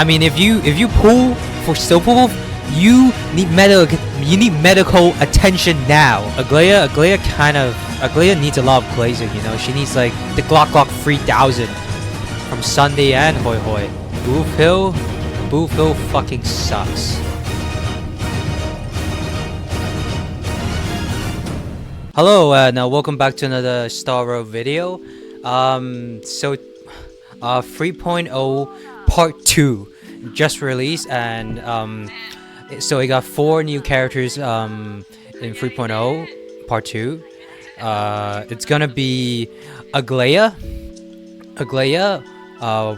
I mean, if you pull for Silver Wolf, you need medical attention now. Aglaea needs a lot of glazing, you know. She needs like the Glock 3000 from Sunday and Hoi Hoi. Boothill fucking sucks. Hello and welcome back to another Star Road video. 3.0 Part 2 just released, and so we got 4 new characters in 3.0 Part 2. It's gonna be Aglaea,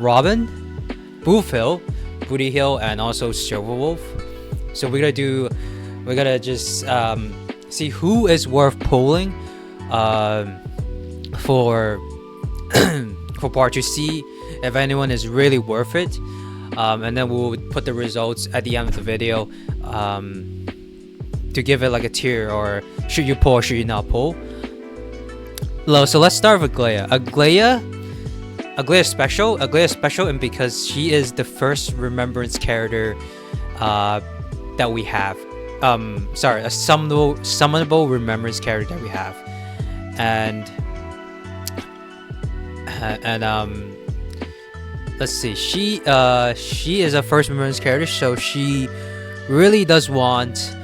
Robin, Boothill, and also Silver Wolf. So we're gonna just see who is worth pulling for for Part 2. See if anyone is really worth it, and then we'll put the results at the end of the video to give it like a tier, or should you pull or should you not pull. So let's start with Aglaea. Aglaea special, and because she is the first remembrance character that we have. Sorry, a summonable remembrance character that we have, and let's see. She is a first remembrance character, so she really does want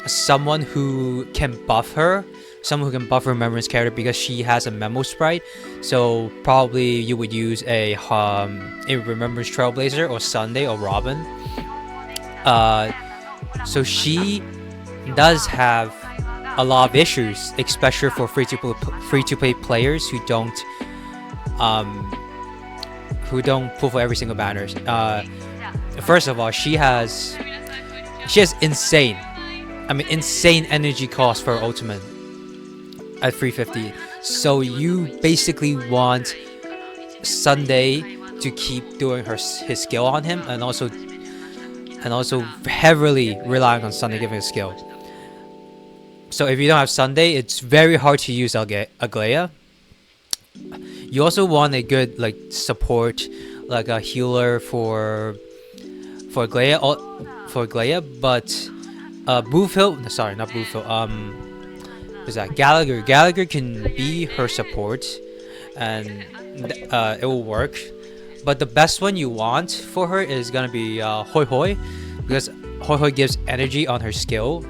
someone who can buff her. Someone who can buff her remembrance character, because she has a memo sprite. So probably you would use a remembrance trailblazer or Sunday or Robin. So she does have a lot of issues, especially for free-to-play players who don't pull for every single banner. First of all, she has insane energy cost for her ultimate at 350. So you basically want Sunday to keep doing his skill on him, and also heavily relying on Sunday giving a skill. So if you don't have Sunday, it's very hard to use Aglaea. You also want a good like support, like a healer for Aglaea, but Boothill, sorry, not Boothill, is that Gallagher can be her support, and it will work. But the best one you want for her is gonna be Hoi Hoi, because Hoi Hoi gives energy on her skill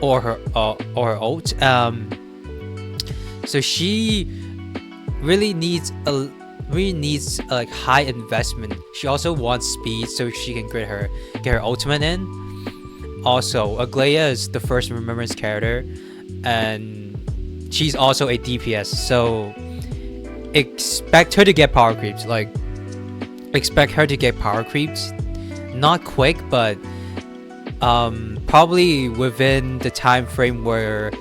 or her ult. So she really needs like high investment. She also wants speed, so she can get her ultimate in. Also, Aglaea is the first remembrance character, and she's also a DPS, so expect her to get power creeps. Not quick, but probably within the time frame where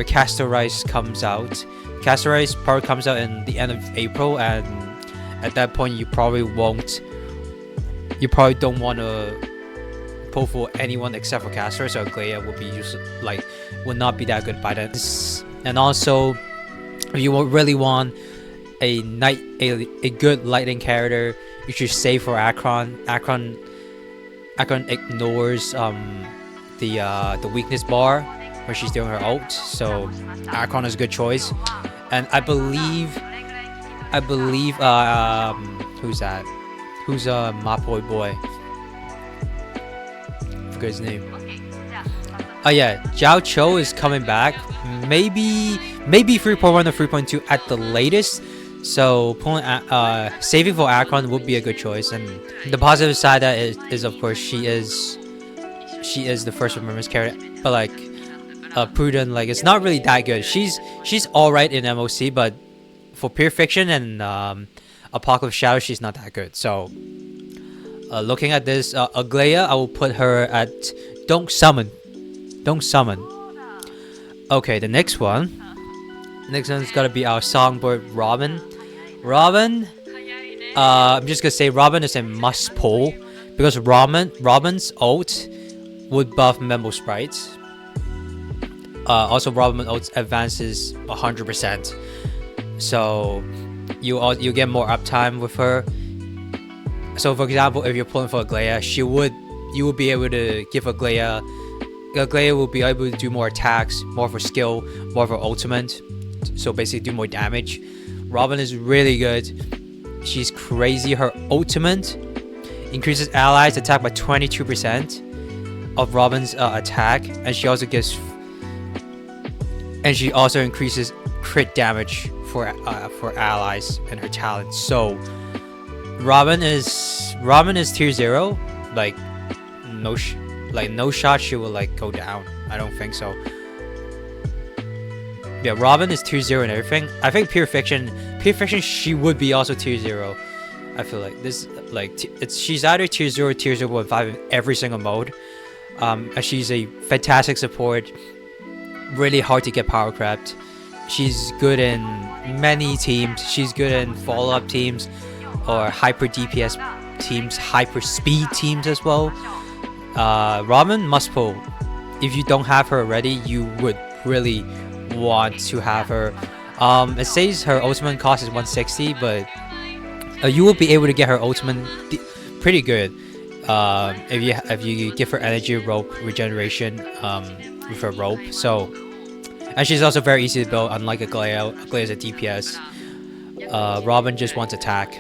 Castor Rice comes out. Castor Rice probably comes out in the end of April, and at that point you probably don't want to pull for anyone except for Castor, so Aglaea would not be that good by then. And also, if you really want a good lightning character, you should save for Akron. Akron ignores the weakness bar when she's doing her ult, so Akron is a good choice. And I believe who's that? Who's Mapoy boy? I forget his name. Oh yeah, Zhao Cho is coming back. Maybe 3.1 or 3.2 at the latest. So saving for Akron would be a good choice. And the positive side that is of course she is the first remembrance character, but like Prudent, like it's not really that good. She's alright in MOC, but for Pure Fiction and Apocalypse Shadow, she's not that good. So looking at this, Aglaea, I will put her at don't summon. Okay, the next one's gotta be our songbird Robin. I'm just gonna say Robin is a must pull, because Robin's ult would buff Memo sprites. Also, Robin ult advances 100%, so you get more uptime with her. So for example, if you're pulling for Aglaea, you would be able to give Aglaea will be able to do more attacks, more for skill, more for ultimate, so basically do more damage. Robin is really good. She's crazy. Her ultimate increases allies attack by 22% of Robin's attack, and she also increases crit damage for allies and her talent. So Robin is tier 0, like no shot she will like go down. I don't think so. Yeah, Robin is tier 0 and everything. I think Pure Fiction she would be also tier 0. I feel like this, like she's either tier 0 or tier 0.5 in every single mode. She's a fantastic support, really hard to get power crept. She's good in many teams. She's good in follow-up teams or hyper DPS teams, hyper speed teams as well. Robin must pull. If you don't have her already, you would really want to have her. It says her ultimate cost is 160, but you will be able to get her ultimate pretty good if you give her energy rope regeneration with her rope. So, and she's also very easy to build, unlike Aglaea. Aglaea is a DPS. Robin just wants attack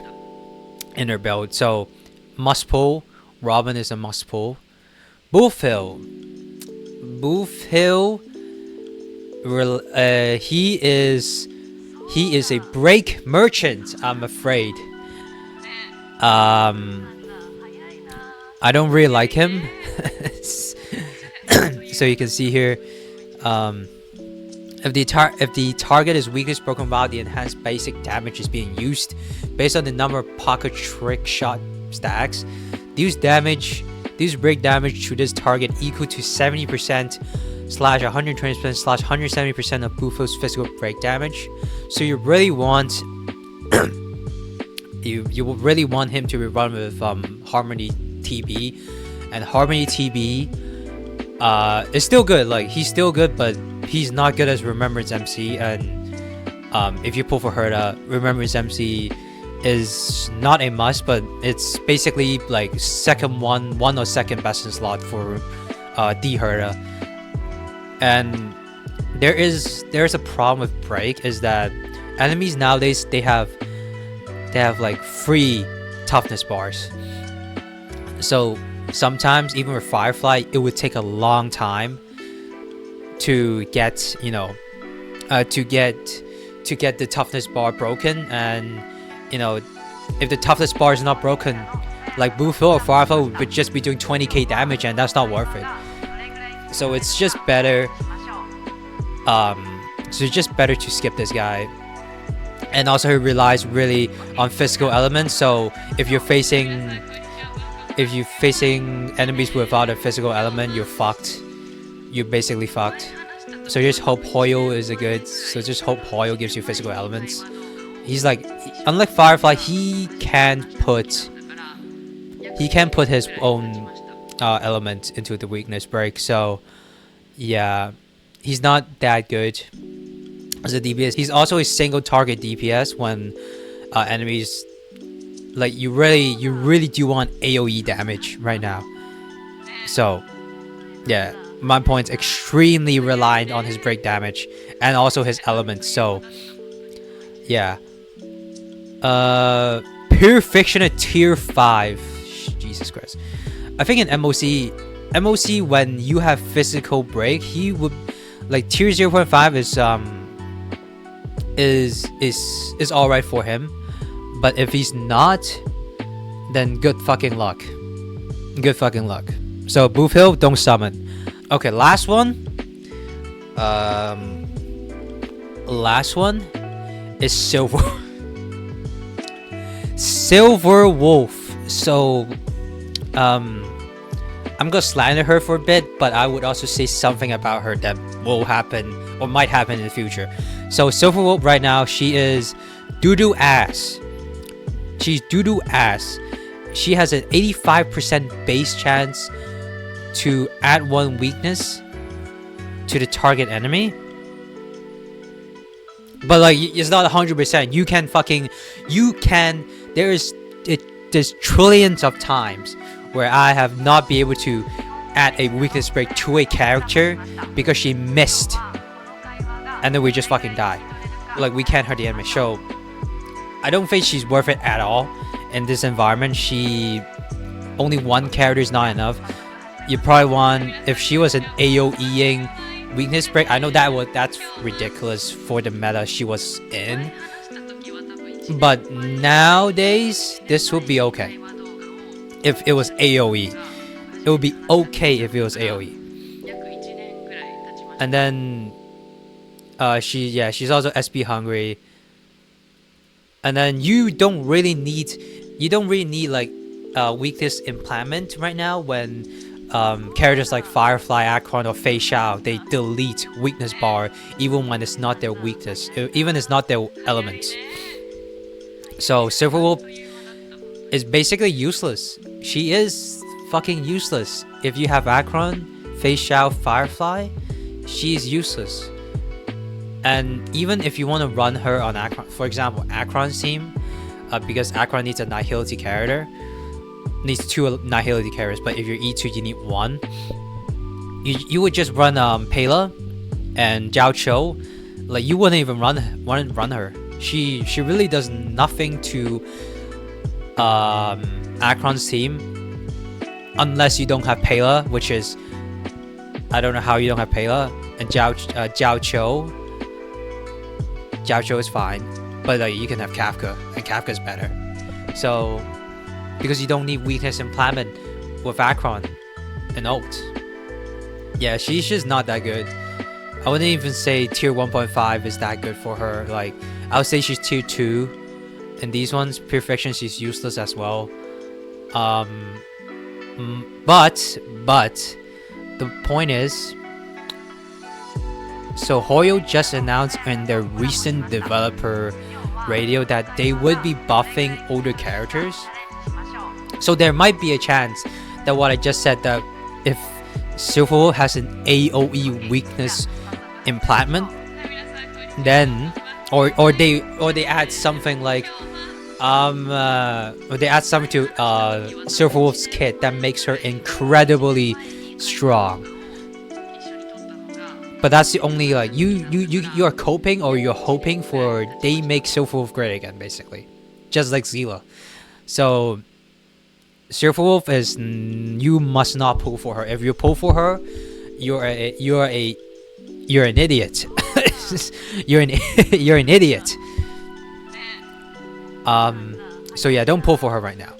in her build, so must pull. Robin is a must pull. Boothill, he is a break merchant, I'm afraid. I don't really like him. So you can see here, if the target is weakness broken while the enhanced basic damage is being used, based on the number of pocket trick shot stacks, these break damage to this target equal to 70% / 120% / 170% of Boothill's physical break damage. So you really want you will really want him to be run with Harmony TB, and Harmony TB is still good. Like, he's still good, but he's not good as Remembrance MC. And if you pull for Herta, Remembrance MC is not a must, but it's basically like one or second best in slot for D Herta. And there's a problem with break, is that enemies nowadays they have like free toughness bars. So sometimes even with Firefly, it would take a long time to get to get the toughness bar broken. And if the toughness bar is not broken, like Boothill or Firefly would just be doing 20k damage, and that's not worth it. So it's just better to skip this guy. And also he relies really on physical elements, so if you're facing enemies without a physical element, you're fucked. You're basically fucked. So just hope Hoyle just hope Hoyle gives you physical elements. He's like, unlike Firefly, he can put his own element into the weakness break. So yeah, he's not that good as a DPS. He's also a single target DPS when enemies, like, you really do want AoE damage right now. So yeah, my point's extremely reliant on his break damage and also his elements. So yeah, Pure Fiction at tier 5. Jesus Christ. I think in MOC when you have physical break, he would, like, tier 0.5 is alright for him. But if he's not, then good fucking luck. So Boothill, don't summon. Okay, last one is Silver Wolf. So I'm gonna slander her for a bit, but I would also say something about her that will happen or might happen in the future. So Silver Wolf right now, she is doo-doo ass. She's doo-doo ass. She has an 85% base chance to add 1 weakness to the target enemy. But like, it's not 100%. there's trillions of times where I have not been able to add a weakness break to a character because she missed, and then we just fucking die. Like, we can't hurt the enemy. So I don't think she's worth it at all in this environment. Only one character is not enough. You probably want, if she was an AoEing weakness break, I know that's ridiculous for the meta she was in, but nowadays this would be okay if it was AoE. It would be okay if it was AoE. And then she's also SP hungry. And then you don't really need like weakness implant right now when characters like Firefly, Akron, or Fei Xiao, they delete weakness bar even when it's not their weakness, even it's not their element. So Silverwolf is basically useless. She is fucking useless. If you have Akron, Fei Xiao, Firefly, she's useless. And even if you want to run her on Akron, for example, Akron's team, because Akron needs a Nihility character, needs 2 Nihility characters, but if you're E2, you need 1. You would just run Pela and Jiao Cho. Like, you wouldn't even run her. She really does nothing to Akron's team unless you don't have Pela, which is, I don't know how you don't have Pela. And Jiao Cho. Jiao Cho is fine, but like, you can have Kafka, and Kafka's better. So, because you don't need weakness implant with Akron and ult. Yeah, she's just not that good. I wouldn't even say tier 1.5 is that good for her. Like, I would say she's tier 2. And these ones, Perfection, she's useless as well. But the point is, so Hoyo just announced in their recent developer radio that they would be buffing older characters. So there might be a chance that what I just said, that if Silverwolf has an AoE weakness implant, then or they add something like or they add something to Silverwolf's kit that makes her incredibly strong. But that's the only, like, you are coping, or you're hoping for they make Silverwolf great again, basically, just like Zilla. So Silverwolf is, you must not pull for her. If you pull for her, you're an idiot. you're an idiot. So yeah, don't pull for her right now.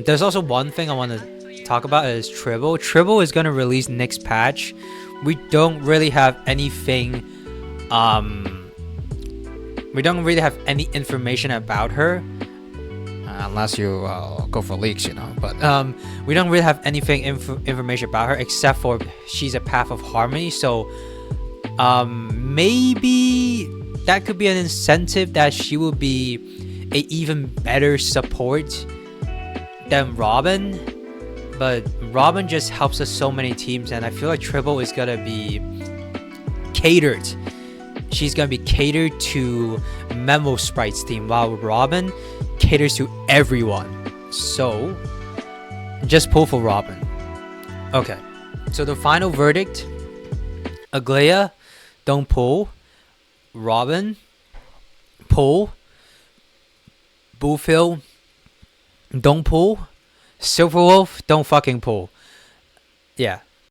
There's also one thing I want to talk about is Tribble. Tribble is gonna release next patch. We don't really have anything. We don't really have any information about her, unless you go for leaks, you know. But we don't really have anything information about her except for she's a Path of Harmony. So maybe that could be an incentive that she will be a even better support than Robin. But Robin just helps us so many teams, and I feel like Tribble is gonna be catered. She's gonna be catered to Memo Sprite's team, while Robin caters to everyone. So just pull for Robin. Okay, so the final verdict: Aglaea, don't pull. Robin, pull. Boothill, don't pull. Silverwolf, don't fucking pull. Yeah,